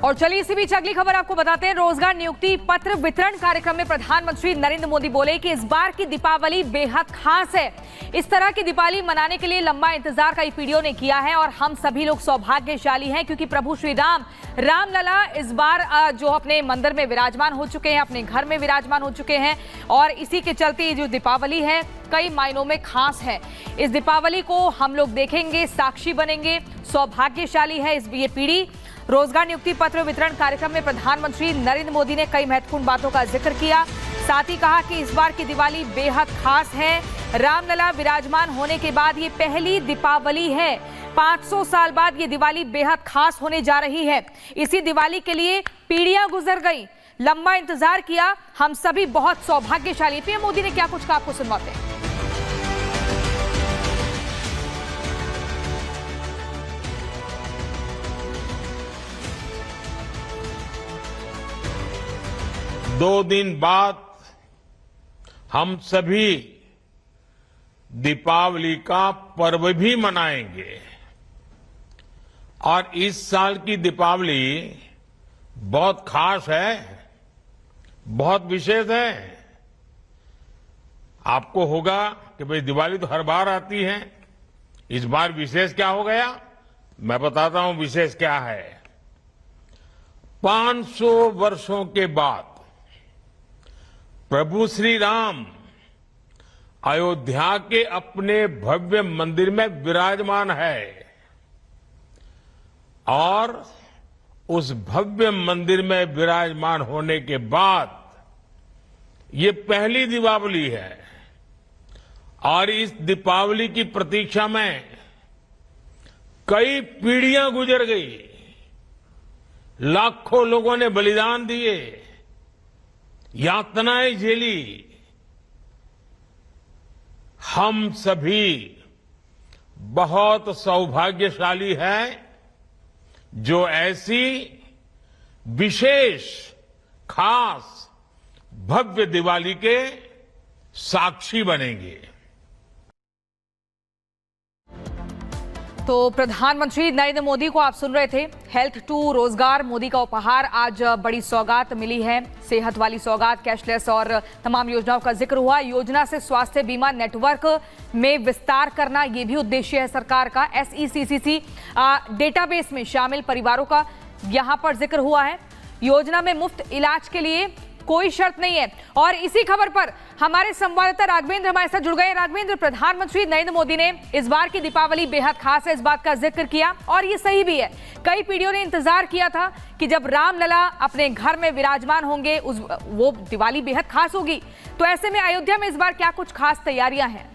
और चलिए इसी बीच अगली खबर आपको बताते हैं। रोजगार नियुक्ति पत्र वितरण कार्यक्रम में प्रधानमंत्री नरेंद्र मोदी बोले कि इस बार की दीपावली बेहद खास है। इस तरह की दीपावली मनाने के लिए लंबा इंतजार कई पीढ़ियों ने किया है और हम सभी लोग सौभाग्यशाली हैं क्योंकि प्रभु श्री राम रामलला इस बार जो अपने मंदिर में विराजमान हो चुके हैं, अपने घर में विराजमान हो चुके हैं और इसी के चलते जो दीपावली है कई मायनों में खास है। इस दीपावली को हम लोग देखेंगे, साक्षी बनेंगे, सौभाग्यशाली है ये पीढ़ी। रोजगार नियुक्ति पत्र वितरण कार्यक्रम में प्रधानमंत्री नरेंद्र मोदी ने कई महत्वपूर्ण बातों का जिक्र किया। साथ ही कहा कि इस बार की दिवाली बेहद खास है। रामलला विराजमान होने के बाद ये पहली दीपावली है। 500 साल बाद ये दिवाली बेहद खास होने जा रही है। इसी दिवाली के लिए पीढ़ियां गुजर गई, लंबा इंतजार किया, हम सभी बहुत सौभाग्यशाली। पीएम मोदी ने क्या कुछ कहा आपको सुनवाते हैं। 2 दिन बाद हम सभी दीपावली का पर्व भी मनाएंगे और इस साल की दीपावली बहुत खास है, बहुत विशेष है। आपको होगा कि भाई दिवाली तो हर बार आती है, इस बार विशेष क्या हो गया? मैं बताता हूं विशेष क्या है। 500 वर्षों के बाद प्रभु श्री राम अयोध्या के अपने भव्य मंदिर में विराजमान है और उस भव्य मंदिर में विराजमान होने के बाद ये पहली दीपावली है और इस दीपावली की प्रतीक्षा में कई पीढ़ियां गुजर गई, लाखों लोगों ने बलिदान दिए, यातनाएं झेली। हम सभी बहुत सौभाग्यशाली हैं जो ऐसी विशेष खास भव्य दिवाली के साक्षी बनेंगे। तो प्रधानमंत्री नरेंद्र मोदी को आप सुन रहे थे। हेल्थ टू रोजगार मोदी का उपहार, आज बड़ी सौगात मिली है, सेहत वाली सौगात, कैशलेस और तमाम योजनाओं का जिक्र हुआ। योजना से स्वास्थ्य बीमा नेटवर्क में विस्तार करना ये भी उद्देश्य है सरकार का। SECCC डेटाबेस में शामिल परिवारों का यहां पर जिक्र हुआ है। योजना में मुफ्त इलाज के लिए कोई शर्त नहीं है। और इसी खबर पर हमारे संवाददाता राघवेंद्र हमारे साथ जुड़ गए। राघवेंद्र, प्रधानमंत्री नरेंद्र मोदी ने इस बार की दीपावली बेहद खास है, इस बात का जिक्र किया और ये सही भी है। कई पीढ़ियों ने इंतजार किया था कि जब रामलला अपने घर में विराजमान होंगे वो दिवाली बेहद खास होगी। तो ऐसे में अयोध्या में इस बार क्या कुछ खास तैयारियां हैं?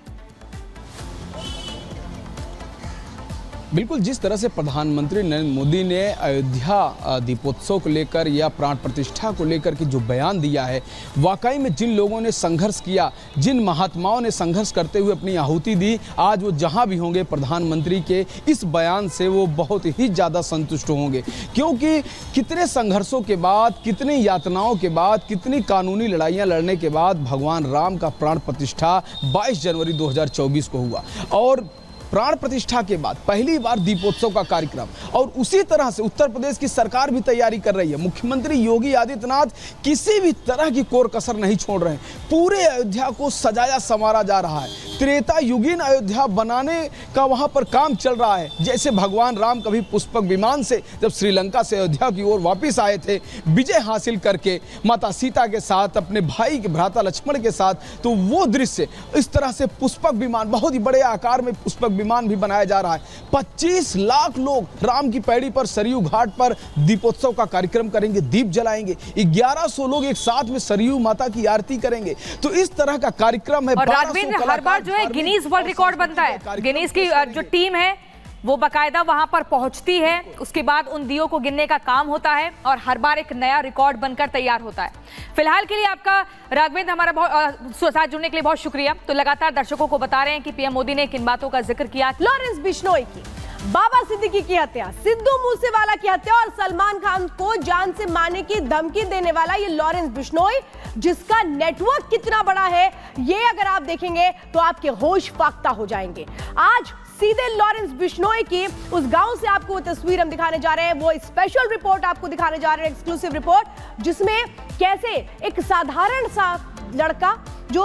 बिल्कुल, जिस तरह से प्रधानमंत्री नरेंद्र मोदी ने अयोध्या दीपोत्सव को लेकर या प्राण प्रतिष्ठा को लेकर के जो बयान दिया है, वाकई में जिन लोगों ने संघर्ष किया, जिन महात्माओं ने संघर्ष करते हुए अपनी आहुति दी, आज वो जहां भी होंगे प्रधानमंत्री के इस बयान से वो बहुत ही ज़्यादा संतुष्ट होंगे। क्योंकि कितने संघर्षों के बाद, कितनी यातनाओं के बाद, कितनी कानूनी लड़ाइयाँ लड़ने के बाद भगवान राम का प्राण प्रतिष्ठा 22 जनवरी 2024 को हुआ और प्राण प्रतिष्ठा के बाद पहली बार दीपोत्सव का कार्यक्रम। और उसी तरह से उत्तर प्रदेश की सरकार भी तैयारी कर रही है। मुख्यमंत्री योगी आदित्यनाथ किसी भी तरह की कोर कसर नहीं छोड़ रहे हैं। पूरे अयोध्या को सजाया संवारा जा रहा है। त्रेता युगीन अयोध्या बनाने का वहां पर काम चल रहा है। जैसे भगवान राम कभी पुष्पक विमान से जब श्रीलंका से अयोध्या की ओर वापिस आए थे, विजय हासिल करके माता सीता के साथ, अपने भाई के भ्राता लक्ष्मण के साथ, तो वो दृश्य इस तरह से पुष्पक विमान, बहुत ही बड़े आकार में पुष्पक विमान भी बनाया जा रहा है। 25 लाख लोग राम की पैड़ी पर सरयू घाट पर दीपोत्सव का कार्यक्रम करेंगे, दीप जलाएंगे। 1100 लोग एक साथ में सरयू माता की आरती करेंगे। तो इस तरह का कार्यक्रम है। और राघवेंद्र, हर बार जो है गिनीज वर्ल्ड रिकॉर्ड बनता है। गिनीज की जो टीम है वो बाकायदा वहां पर पहुंचती है, उसके बाद उन दियों को गिनने का काम होता है और हर बार एक नया रिकॉर्ड बनकर तैयार होता है। फिलहाल के लिए आपका राघवेंद्र हमारा साथ जुड़ने के लिए बहुत शुक्रिया। तो लगातार दर्शकों को बता रहे हैं कि पीएम मोदी ने किन बातों का जिक्र किया। लॉरेंस बिश्नोई की, बाबा सिद्दीकी की हत्या, सिद्धू मूसेवाला की हत्या और सलमान खान को जान से मारने की धमकी देने वाला ये लॉरेंस बिश्नोई, जिसका नेटवर्क कितना बड़ा है ये अगर आप देखेंगे तो आपके होश फाख्ता हो जाएंगे। आज सीधे लॉरेंस बिश्नोई की उस गांव से आपको वो तस्वीर हम दिखाने जा रहे हैं। वो स्पेशल रिपोर्ट आपको दिखाने जा रहे हैं, एक्सक्लूसिव रिपोर्ट, जिसमें कैसे एक साधारण सा लड़का जो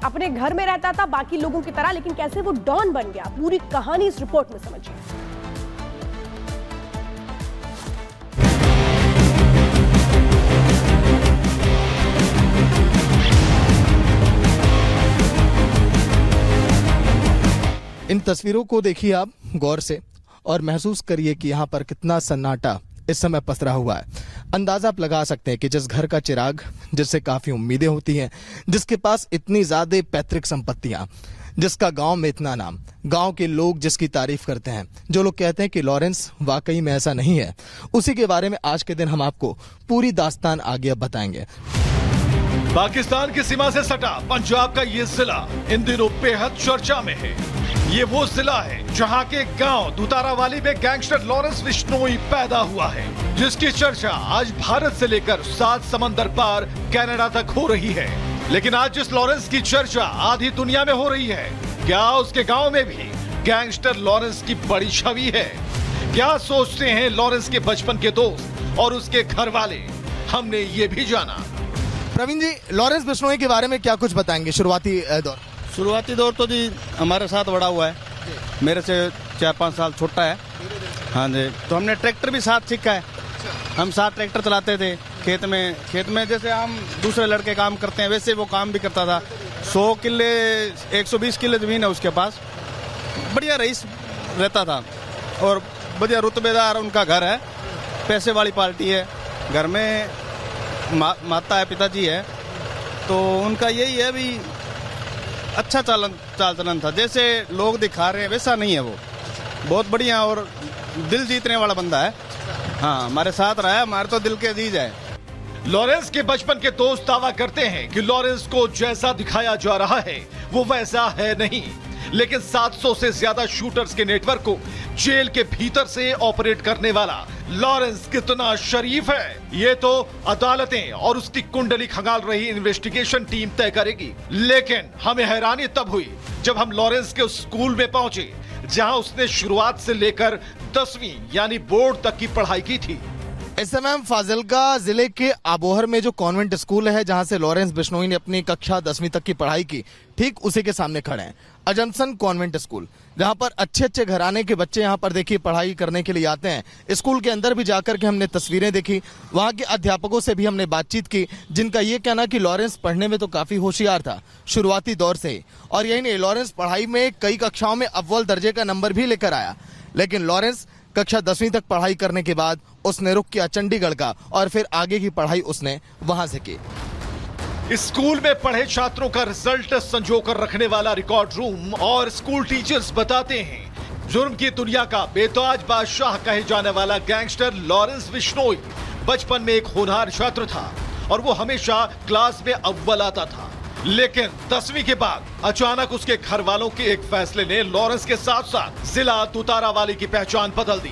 अपने घर में रहता था बाकी लोगों की तरह, लेकिन कैसे वो डॉन बन गया। पूरी कहानी इस रिपोर्ट में समझिए। इन तस्वीरों को देखिए आप गौर से और महसूस करिए कि यहाँ पर कितना सन्नाटा इस समय पसरा हुआ है। अंदाजा आप लगा सकते हैं कि जिस घर का चिराग, जिससे काफी उम्मीदें होती हैं, जिसके पास इतनी ज्यादा पैतृक संपत्तियां, जिसका गांव में इतना नाम, गांव के लोग जिसकी तारीफ करते हैं, जो लोग कहते हैं कि लॉरेंस वाकई में ऐसा नहीं है, उसी के बारे में आज के दिन हम आपको पूरी दास्तान आगे अब बताएंगे। पाकिस्तान की सीमा से सटा पंजाब का ये जिला इन दिनों बेहद चर्चा में है। ये वो जिला है जहां के गांव दुतारावाली में गैंगस्टर लॉरेंस बिश्नोई पैदा हुआ है, जिसकी चर्चा आज भारत से लेकर 7 समंदर पार कनाडा तक हो रही है। लेकिन आज जिस लॉरेंस की चर्चा आधी दुनिया में हो रही है, क्या उसके गांव में भी गैंगस्टर लॉरेंस की बड़ी छवि है? क्या सोचते हैं लॉरेंस के बचपन के दोस्त और उसके घर वाले, हमने ये भी जाना। प्रवीण जी, लॉरेंस बिश्नोई के बारे में क्या कुछ बताएंगे? शुरुआती दौर तो जी हमारे साथ बड़ा हुआ है, मेरे से 4-5 साल छोटा है। हाँ जी, तो हमने ट्रैक्टर भी साथ सीखा है। हम साथ ट्रैक्टर चलाते थे खेत में जैसे हम दूसरे लड़के काम करते हैं वैसे वो काम भी करता था। 100 किले 120 किले जमीन है उसके पास। बढ़िया रईस रहता था और बढ़िया रुतबेदार उनका घर है, पैसे वाली पार्टी है। घर में माता है, पिताजी है, तो उनका यही है भी अच्छा चाल चलन था। जैसे लोग दिखा रहे हैं वैसा नहीं है, वो बहुत बढ़िया और दिल जीतने वाला बंदा है। हाँ, हमारे साथ रहा है, हमारे तो दिल के अजीज है। लॉरेंस के बचपन के दोस्त दावा करते हैं कि लॉरेंस को जैसा दिखाया जा रहा है वो वैसा है नहीं, लेकिन 700 से ज्यादा शूटर्स के नेटवर्क को जेल के भीतर से ऑपरेट करने वाला लॉरेंस कितना शरीफ है, ये तो अदालतें और उसकी कुंडली खंगाल रही इन्वेस्टिगेशन टीम तय करेगी। लेकिन हमें हैरानी तब हुई जब हम लॉरेंस के उस स्कूल में पहुंचे जहां उसने शुरुआत से लेकर 10वीं यानी बोर्ड तक की पढ़ाई की थी। इस समय हम फाजिल्का जिले के आबोहर में जो कॉन्वेंट स्कूल है जहां से लॉरेंस बिश्नोई ने अपनी कक्षा 10वीं तक की पढ़ाई की, ठीक उसी के सामने खड़े हैं। अजम्पशन कॉन्वेंट स्कूल, जहां पर अच्छे घराने के बच्चे यहां पर देखिए पढ़ाई करने के लिए आते हैं। स्कूल के अंदर भी जाकर के हमने तस्वीरें देखी, वहां के अध्यापकों से भी हमने बातचीत की, जिनका ये कहना कि लॉरेंस पढ़ने में तो काफी होशियार था शुरुआती दौर से ही, और यही नहीं, लॉरेंस पढ़ाई में कई कक्षाओं में अव्वल दर्जे का नंबर भी लेकर आया। लेकिन लॉरेंस कक्षा 10वीं तक पढ़ाई करने के बाद उसने रुख किया चंडीगढ़ का और फिर आगे की पढ़ाई उसने वहां से की। स्कूल में पढ़े छात्रों का रिजल्ट संजो कर रखने वाला रिकॉर्ड रूम और स्कूल टीचर्स बताते हैं जुर्म की दुनिया का बेताज बादशाह कहे जाने वाला गैंगस्टर लॉरेंस बिश्नोई बचपन में एक होनहार छात्र था और वो हमेशा क्लास में अव्वल आता था। लेकिन 10वीं के बाद अचानक उसके घर वालों के एक फैसले ने लॉरेंस के साथ साथ जिला दुतारावाली की पहचान बदल दी।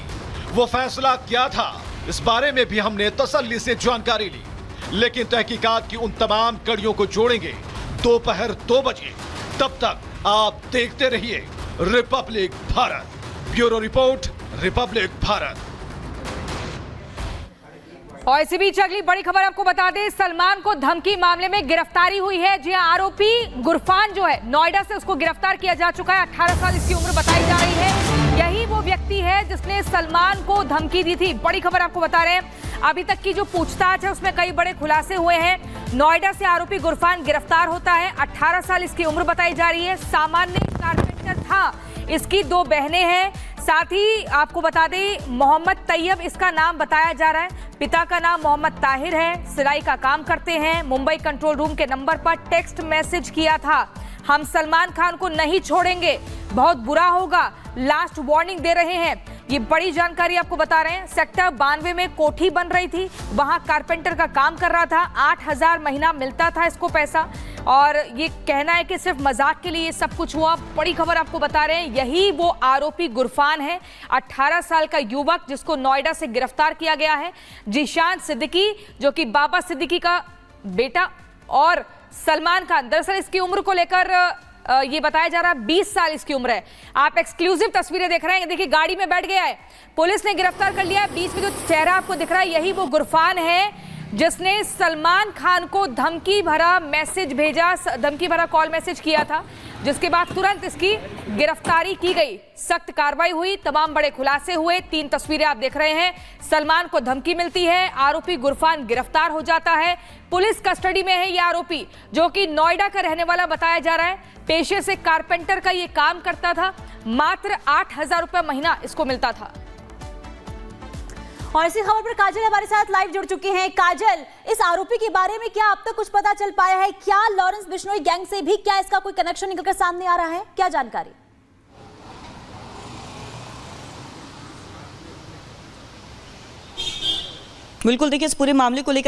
वो फैसला क्या था, इस बारे में भी हमने तसल्ली से जानकारी ली, लेकिन तहकीकात की उन तमाम कड़ियों को जोड़ेंगे दोपहर 2 बजे। तब तक आप देखते रहिए Republic Bharat. Bureau report, Republic Bharat. और इसी बीच अगली बड़ी खबर आपको बता दें, सलमान को धमकी मामले में गिरफ्तारी हुई है। जी आरोपी गुरफान जो है नोएडा से, उसको गिरफ्तार किया जा चुका है। 18 साल इसकी उम्र बताई जा रही है। यही वो व्यक्ति है जिसने सलमान को धमकी दी थी। बड़ी खबर आपको बता रहे हैं, अभी तक की जो पूछताछ है उसमें कई बड़े खुलासे हुए हैं। नोएडा से आरोपी गुरफान गिरफ्तार होता है। 18 साल इसकी उम्र बताई जा रही है। सामान्य कारपेंटर था। इसकी 2 बहनें हैं। साथ ही आपको बता दें, मोहम्मद तैयब इसका नाम बताया जा रहा है। पिता का नाम मोहम्मद ताहिर है। सिलाई का काम करते हैं। मुंबई कंट्रोल रूम के नंबर पर टेक्स्ट मैसेज किया था, हम सलमान खान को नहीं छोड़ेंगे, बहुत बुरा होगा, लास्ट वार्निंग दे रहे हैं। ये बड़ी जानकारी आपको बता रहे हैं। सेक्टर 92 में कोठी बन रही थी, वहां कारपेंटर का काम कर रहा था। 8,000 महीना मिलता था इसको पैसा, और ये कहना है कि सिर्फ मजाक के लिए ये सब कुछ हुआ। बड़ी खबर आपको बता रहे हैं, यही वो आरोपी गुरफान है, 18 साल का युवक जिसको नोएडा से गिरफ्तार किया गया है। जीशान सिद्दीकी, जो कि बाबा सिद्दीकी का बेटा और सलमान खान, दरअसल इसकी उम्र को लेकर ये बताया जा रहा है 20 साल इसकी उम्र है। आप एक्सक्लूसिव तस्वीरें देख रहे हैं, देखिए गाड़ी में बैठ गया है, पुलिस ने गिरफ्तार कर लिया है। बीच में जो चेहरा आपको दिख रहा है यही वो गुरफान है जिसने सलमान खान को धमकी भरा मैसेज भेजा, धमकी भरा कॉल मैसेज किया था, जिसके बाद तुरंत इसकी गिरफ्तारी की गई, सख्त कार्रवाई हुई, तमाम बड़े खुलासे हुए। 3 तस्वीरें आप देख रहे हैं, सलमान को धमकी मिलती है, आरोपी गुरफान गिरफ्तार हो जाता है, पुलिस कस्टडी में है। यह आरोपी जो कि नोएडा का रहने वाला बताया जा रहा है, पेशे से कारपेंटर का ये काम करता था, मात्र 8,000 रुपये महीना इसको मिलता था। और इसी खबर पर काजल हमारे साथ लाइव जुड़ चुकी हैं। काजल, इस आरोपी के बारे में क्या अब तक कुछ पता चल पाया है? क्या लॉरेंस बिश्नोई गैंग से भी क्या इसका कोई कनेक्शन निकलकर सामने आ रहा है? क्या जानकारी? बिल्कुल, देखिए इस पूरे मामले को लेकर